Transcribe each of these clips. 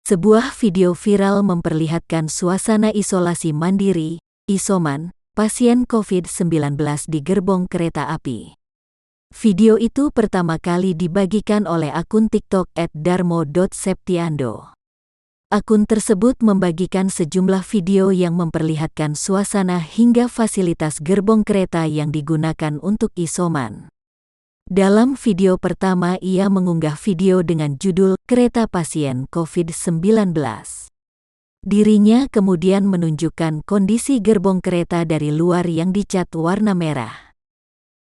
Sebuah video viral memperlihatkan suasana isolasi mandiri, isoman, pasien COVID-19 di gerbong kereta api. Video itu pertama kali dibagikan oleh akun TikTok @darmo.septiando. Akun tersebut membagikan sejumlah video yang memperlihatkan suasana hingga fasilitas gerbong kereta yang digunakan untuk isoman. Dalam video pertama ia mengunggah video dengan judul Kereta Pasien COVID-19. Dirinya kemudian menunjukkan kondisi gerbong kereta dari luar yang dicat warna merah.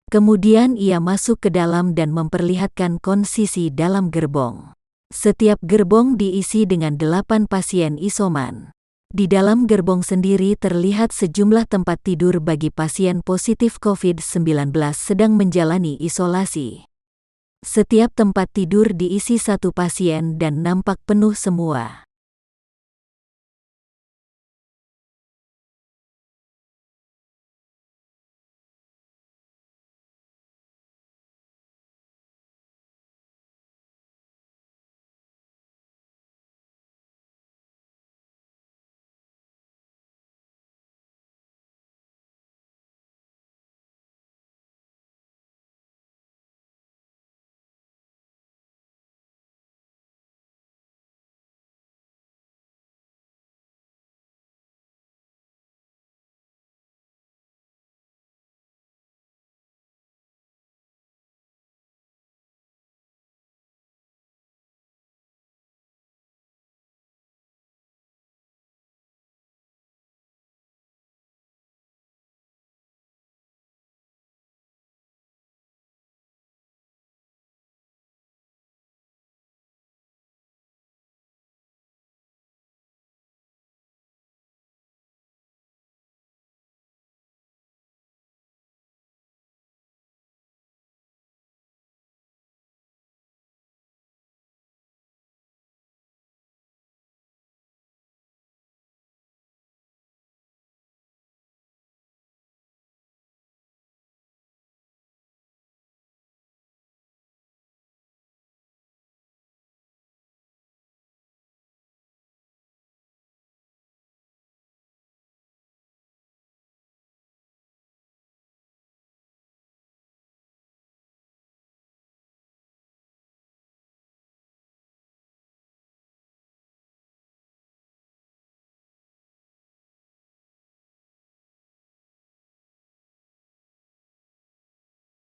Kemudian ia masuk ke dalam dan memperlihatkan kondisi dalam gerbong. Setiap gerbong diisi dengan 8 pasien isoman. Di dalam gerbong sendiri terlihat sejumlah tempat tidur bagi pasien positif COVID-19 sedang menjalani isolasi. Setiap tempat tidur diisi 1 pasien dan nampak penuh semua.